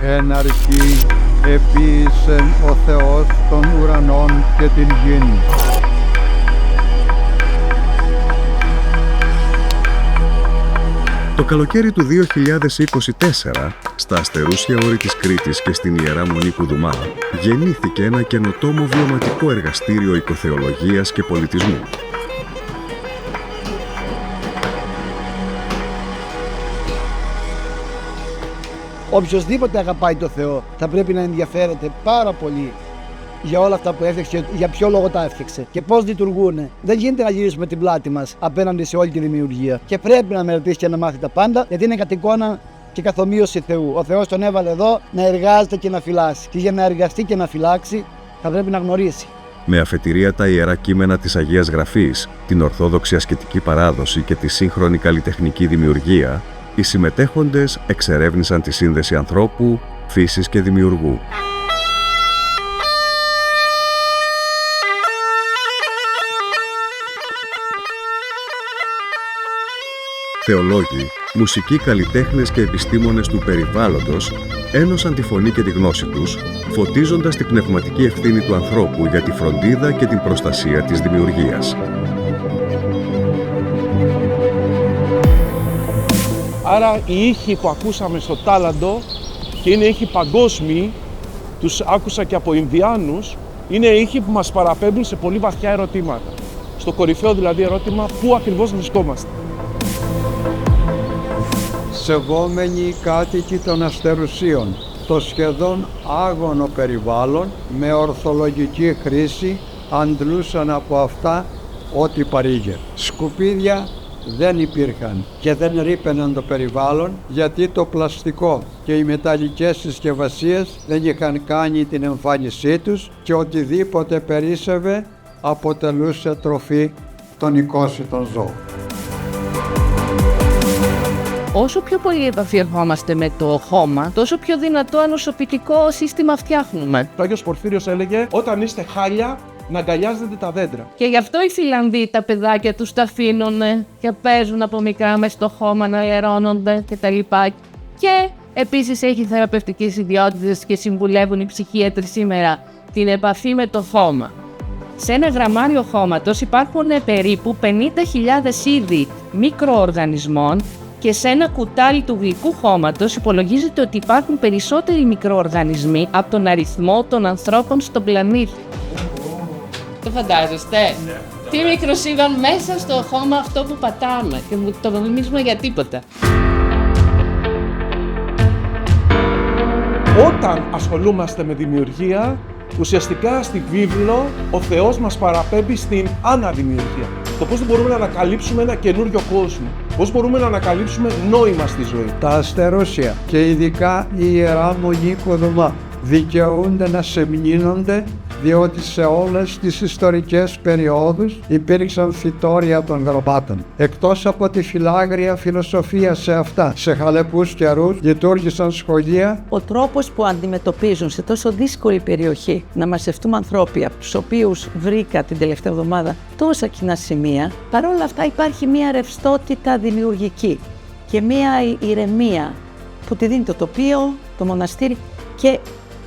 εν αρχή επίησεν ο Θεός των ουρανών και την γην. Το καλοκαίρι του 2024, στα αστερούσια όρη της Κρήτης και στην Ιερά Μονή Κουδουμά, γεννήθηκε ένα καινοτόμο βιωματικό εργαστήριο οικοθεολογίας και πολιτισμού. Οποιοςδήποτε αγαπάει το Θεό θα πρέπει να ενδιαφέρεται πάρα πολύ για όλα αυτά που έφτιαξε, για ποιο λόγο τα έφτιαξε και πώς λειτουργούν. Δεν γίνεται να γυρίσουμε την πλάτη μας απέναντι σε όλη τη δημιουργία. Και πρέπει να μελετήσει και να μάθει τα πάντα, γιατί είναι κατ' εικόνα και καθομοίωση Θεού. Ο Θεός τον έβαλε εδώ να εργάζεται και να φυλάσει. Και για να εργαστεί και να φυλάξει θα πρέπει να γνωρίσει. Με αφετηρία τα ιερά κείμενα της Αγίας Γραφής, την ορθόδοξη ασκητική παράδοση και τη σύγχρονη καλλιτεχνική δημιουργία, οι συμμετέχοντες εξερεύνησαν τη σύνδεση ανθρώπου, φύσης και δημιουργού. Θεολόγοι, μουσικοί καλλιτέχνες και επιστήμονες του περιβάλλοντος ένωσαν τη φωνή και τη γνώση τους, φωτίζοντας την πνευματική ευθύνη του ανθρώπου για τη φροντίδα και την προστασία της δημιουργίας. Άρα οι ήχοι που ακούσαμε στο Τάλαντο και είναι ήχοι παγκόσμιοι, τους άκουσα και από Ινδιάνους, είναι ήχοι που μας παραπέμπουν σε πολύ βαθιά ερωτήματα. Στο κορυφαίο δηλαδή ερώτημα, πού ακριβώς βρισκόμαστε. Σεβόμενοι κάτοικοι των αστερουσίων, το σχεδόν άγωνο περιβάλλον με ορθολογική χρήση αντλούσαν από αυτά ό,τι παρήγε. Σκουπίδια δεν υπήρχαν και δεν ρείπαιναν το περιβάλλον, γιατί το πλαστικό και οι μεταλλικές συσκευασίες δεν είχαν κάνει την εμφάνισή τους και οτιδήποτε περίσσευε αποτελούσε τροφή των οικόσιτων ζώων. Όσο πιο πολύ επαφιερχόμαστε με το χώμα, τόσο πιο δυνατό ανοσοποιητικό σύστημα φτιάχνουμε. Ο Άγιος Πορφύριος έλεγε, όταν είστε χάλια, να αγκαλιάζετε τα δέντρα. Και γι' αυτό οι Φιλανδοί τα παιδάκια τους τα αφήνουν και παίζουν από μικρά μες στο χώμα να ιερώνονται κτλ. Και επίσης έχει θεραπευτικές ιδιότητες και συμβουλεύουν οι ψυχίατροι σήμερα την επαφή με το χώμα. Σε ένα γραμμάριο χώματος υπάρχουν περίπου 50.000 είδη μικροοργανισμών και σε ένα κουτάλι του γλυκού χώματος υπολογίζεται ότι υπάρχουν περισσότεροι μικροοργανισμοί από τον αριθμό των ανθρώπων στον πλανήτη. Το φαντάζεστε? Ναι. Τι μικρός είδαν μέσα στο χώμα αυτό που πατάμε και το νομίζουμε για τίποτα. Όταν ασχολούμαστε με δημιουργία, ουσιαστικά στη βίβλο ο Θεός μας παραπέμπει στην αναδημιουργία. Το πώς μπορούμε να ανακαλύψουμε ένα καινούριο κόσμο. Πώς μπορούμε να ανακαλύψουμε νόημα στη ζωή. Τα αστερούσια και ειδικά η Ιερά Μονή Κουδουμά δικαιούνται να σεμνύνονται, διότι σε όλες τις ιστορικές περιόδους υπήρξαν φυτόρια των γραμμάτων. Εκτός από τη φυλάγρια φιλοσοφία σε αυτά, σε χαλεπούς καιρούς λειτουργήσαν σχολεία. Ο τρόπος που αντιμετωπίζουν σε τόσο δύσκολη περιοχή να μαζευτούμε ανθρώποι, από τους οποίους βρήκα την τελευταία εβδομάδα τόσα κοινά σημεία, παρόλα αυτά υπάρχει μια ρευστότητα δημιουργική και μια ηρεμία που τη δίνει το τοπίο, το μοναστήρι, και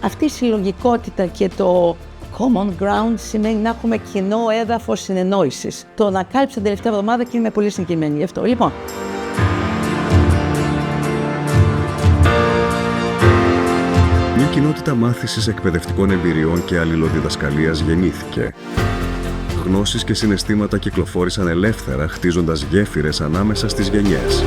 αυτή η συλλογικότητα και το common ground σημαίνει να έχουμε κοινό έδαφος συνεννόησης. Το ανακάλυψα την τελευταία εβδομάδα και είμαι πολύ συγκεκριμένη γι' αυτό. Λοιπόν, Μια κοινότητα μάθησης εκπαιδευτικών εμπειριών και αλληλοδιδασκαλίας γεννήθηκε. Γνώσεις και συναισθήματα κυκλοφόρησαν ελεύθερα, χτίζοντας γέφυρες ανάμεσα στις γενιές.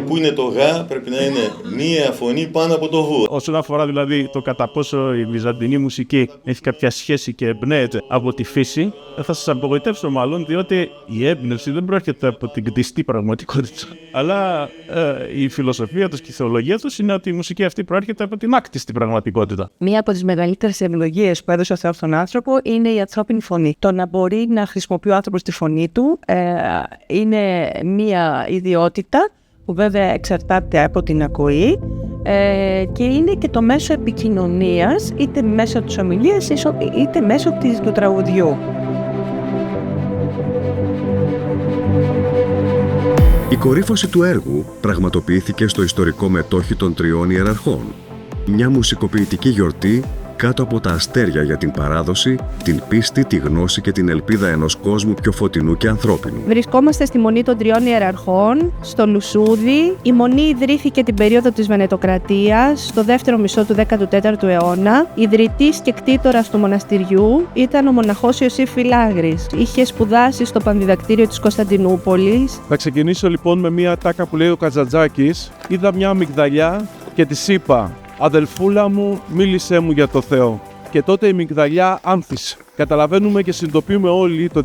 που είναι το γα πρέπει να είναι μία φωνή πάνω από το βου. Όσον αφορά δηλαδή το κατά πόσο η βυζαντινή μουσική έχει κάποια σχέση και εμπνέεται από τη φύση, θα σας απογοητεύσω μάλλον, διότι η έμπνευση δεν προέρχεται από την κτιστή πραγματικότητα. Αλλά η φιλοσοφία τους και η θεολογία τους είναι ότι η μουσική αυτή προέρχεται από την άκτιστη πραγματικότητα. Μία από τις μεγαλύτερες ευλογίες που έδωσε ο Θεός στον άνθρωπο είναι η ανθρώπινη φωνή. Το να μπορεί να χρησιμοποιεί ο άνθρωπος τη φωνή του είναι μία ιδιότητα που βέβαια εξαρτάται από την ακοή και είναι και το μέσο επικοινωνίας, είτε μέσω της ομιλίας είτε μέσω του τραγουδιού. Η κορύφωση του έργου πραγματοποιήθηκε στο ιστορικό μετόχι των Τριών Ιεραρχών, μια μουσικοποιητική γιορτή κάτω από τα αστέρια για την παράδοση, την πίστη, τη γνώση και την ελπίδα ενός κόσμου πιο φωτεινού και ανθρώπινου. Βρισκόμαστε στη Μονή των Τριών Ιεραρχών, στο Λουσούδι. Η Μονή ιδρύθηκε την περίοδο της Βενετοκρατίας, στο δεύτερο μισό του 14ου αιώνα. Ιδρυτής και κτήτορας του μοναστηριού ήταν ο μοναχός Ιωσήφ Φιλάγρης. Είχε σπουδάσει στο Πανδιδακτήριο της Κωνσταντινούπολης. Θα ξεκινήσω λοιπόν με μια τάκα που λέει ο Καζαντζάκης. Είδα μια αμυγδαλιά και της είπα: «Αδελφούλα μου, μίλησέ μου για το Θεό». Και τότε η αμυγδαλιά άνθησε. Καταλαβαίνουμε και συνειδητοποιούμε όλοι το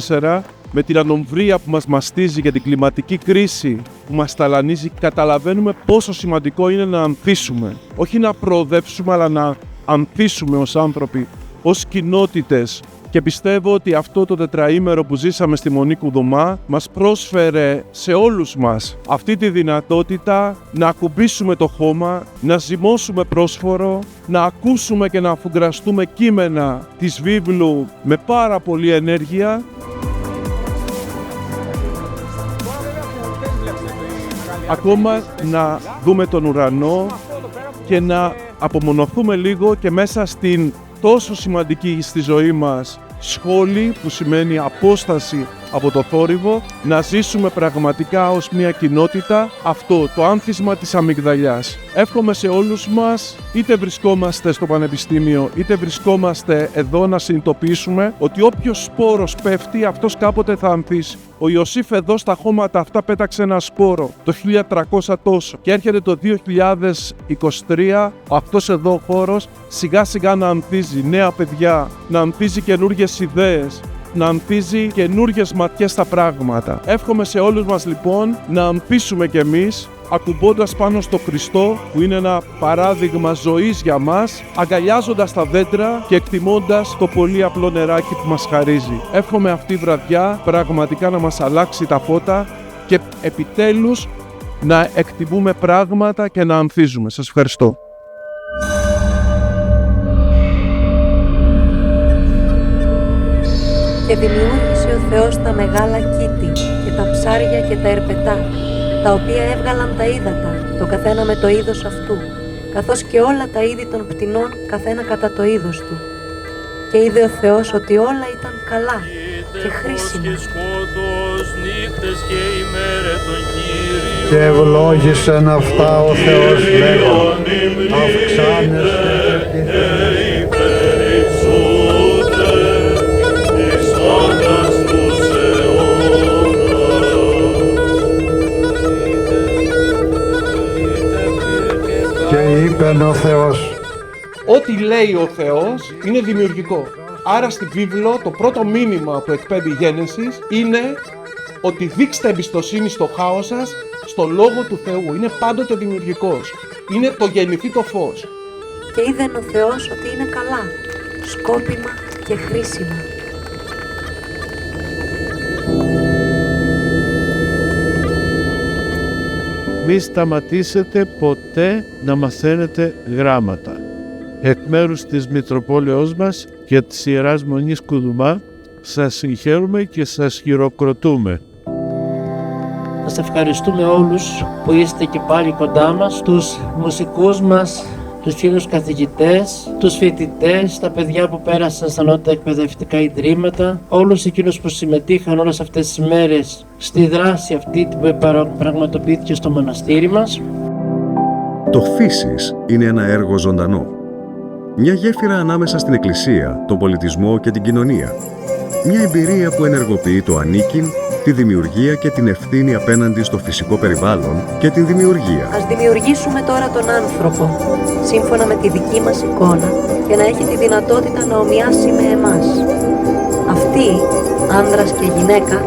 2024 με την ανομβρία που μας μαστίζει για την κλιματική κρίση που μας ταλανίζει. Καταλαβαίνουμε πόσο σημαντικό είναι να ανθίσουμε. Όχι να προοδεύσουμε, αλλά να ανθίσουμε ως άνθρωποι, ως κοινότητες. Και πιστεύω ότι αυτό το τετραήμερο που ζήσαμε στη Μονή Κουδουμά μας πρόσφερε σε όλους μας αυτή τη δυνατότητα να ακουμπήσουμε το χώμα, να ζυμώσουμε πρόσφορο, να ακούσουμε και να αφουγκραστούμε κείμενα της βίβλου με πάρα πολλή ενέργεια. Ακόμα να δούμε τον ουρανό και να απομονωθούμε λίγο και μέσα στην τόσο σημαντική στη ζωή μας σχόλη, που σημαίνει απόσταση από το θόρυβο, να ζήσουμε πραγματικά ως μια κοινότητα αυτό το άνθισμα της αμυγδαλιάς. Εύχομαι σε όλους μας, είτε βρισκόμαστε στο πανεπιστήμιο είτε βρισκόμαστε εδώ, να συνειδητοποιήσουμε ότι όποιος σπόρος πέφτει, αυτός κάποτε θα ανθίσει. Ο Ιωσήφ εδώ στα χώματα αυτά πέταξε ένα σπόρο το 1300 τόσο και έρχεται το 2023 αυτός εδώ ο χώρος σιγά σιγά να ανθίζει νέα παιδιά, να ανθίζει καινούργιες ιδέες, να ανθίζει καινούργιες ματιές στα πράγματα. Εύχομαι σε όλους μας λοιπόν να ανθίσουμε κι εμείς, ακουμπώντας πάνω στο Χριστό που είναι ένα παράδειγμα ζωής για μας, αγκαλιάζοντας τα δέντρα και εκτιμώντας το πολύ απλό νεράκι που μας χαρίζει. Εύχομαι αυτή η βραδιά πραγματικά να μας αλλάξει τα φώτα και επιτέλους να εκτιμούμε πράγματα και να ανθίζουμε. Σας ευχαριστώ. Και δημιούργησε ο Θεός τα μεγάλα κήτη και τα ψάρια και τα ερπετά, τα οποία έβγαλαν τα ύδατα, το καθένα με το είδος αυτού, καθώς και όλα τα είδη των πτηνών, καθένα κατά το είδος του. Και είδε ο Θεός ότι όλα ήταν καλά και χρήσιμα. Και ευλόγησεν αυτά ο Θεός λέγον, αυξάνεστε και και είπεν ο Θεός. Ό,τι λέει ο Θεός είναι δημιουργικό. Άρα στη βίβλο το πρώτο μήνυμα που εκπέμπει η Γένεσης είναι ότι δείξτε εμπιστοσύνη στο χάος σας, στο Λόγο του Θεού. Είναι πάντοτε δημιουργικός. Είναι το γεννηθεί το φως. Και είδεν ο Θεός ότι είναι καλά, σκόπιμα και χρήσιμα. Μη σταματήσετε ποτέ να μαθαίνετε γράμματα. Εκ μέρους της Μητροπόλεως μας και της Ιεράς Μονής Κουδουμά σας συγχαίρουμε και σας χειροκροτούμε. Σας ευχαριστούμε όλους που είστε και πάλι κοντά μας, τους μουσικούς μας, τους φίλους καθηγητές, τους φοιτητές, τα παιδιά που πέρασαν στα νότια εκπαιδευτικά ιδρύματα, όλους εκείνους που συμμετείχαν όλες αυτές τις μέρες στη δράση αυτή που πραγματοποιήθηκε στο μοναστήρι μας. Το Φύσις είναι ένα έργο ζωντανό. Μια γέφυρα ανάμεσα στην Εκκλησία, τον πολιτισμό και την κοινωνία. Μια εμπειρία που ενεργοποιεί το ανήκειν, τη δημιουργία και την ευθύνη απέναντι στο φυσικό περιβάλλον και την δημιουργία. Ας δημιουργήσουμε τώρα τον άνθρωπο, σύμφωνα με τη δική μας εικόνα και να έχει τη δυνατότητα να ομοιάσει με εμάς. Αυτοί, άνδρας και γυναίκα,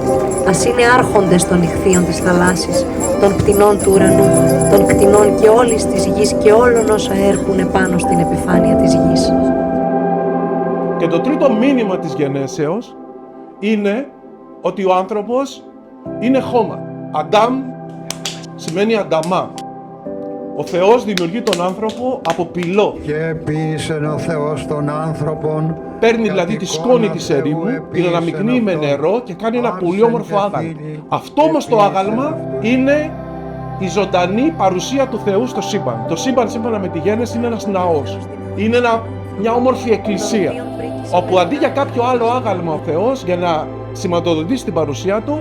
ας είναι άρχοντες των ιχθύων της θαλάσσης, των πτηνών του ουρανού, των κτηνών και όλης της γης και όλων όσα έρχονται πάνω στην επιφάνεια της γης. Και το τρίτο μήνυμα της γενέσεως είναι ότι ο άνθρωπος είναι χώμα. Αντάμ σημαίνει ανταμά. Ο Θεός δημιουργεί τον άνθρωπο από πυλό. Και επίσης ο Θεός τον άνθρωπον. Παίρνει δηλαδή τη σκόνη της ερήμου, την αναμειγνύει με νερό και κάνει ένα πολύ όμορφο άγαλμα. Αυτό όμως το άγαλμα είναι η ζωντανή παρουσία του Θεού στο σύμπαν. Το σύμπαν σύμφωνα με τη γέννηση είναι ένας ναός. Είναι μια όμορφη εκκλησία, όπου αντί για κάποιο άλλο άγαλμα ο Θεός, για να σηματοδοτήσει την παρουσία του,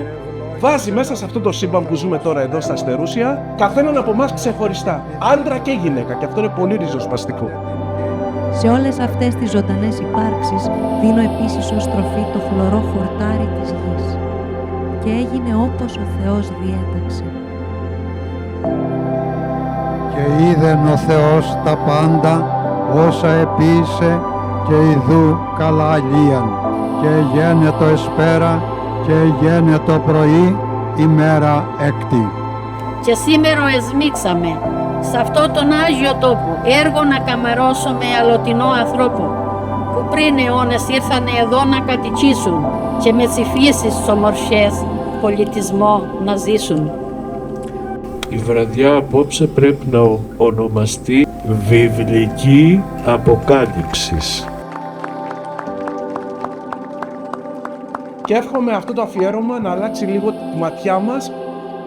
βάζει μέσα σε αυτό το σύμπαν που ζούμε τώρα εδώ στα αστερούσια, καθέναν από εμάς ξεχωριστά, άντρα και γυναίκα, και αυτό είναι πολύ ριζοσπαστικό. Σε όλες αυτές τις ζωντανές υπάρξεις δίνω επίσης ως τροφή το χλωρό χορτάρι της γης. Και έγινε όπως ο Θεός διέταξε. Και είδεν ο Θεός τα πάντα όσα επίησε και ιδού καλά αλίαν. Και γένετο εσπέρα και γένετο πρωί ημέρα έκτη. Και σήμερα εσμίξαμε σε αυτό τον Άγιο τόπο έργο να καμερώσουμε αλωτινό ανθρώπο που πριν αιώνες ήρθανε εδώ να κατοικήσουν και με τις φύσεις ομορφιές πολιτισμό να ζήσουν. Η βραδιά απόψε πρέπει να ονομαστεί Βιβλική Αποκάλυψης. Και εύχομαι αυτό το αφιέρωμα να αλλάξει λίγο τη ματιά μας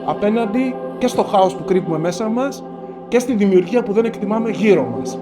απέναντι και στο χάος που κρύβουμε μέσα μας και στη δημιουργία που δεν εκτιμάμε γύρω μας.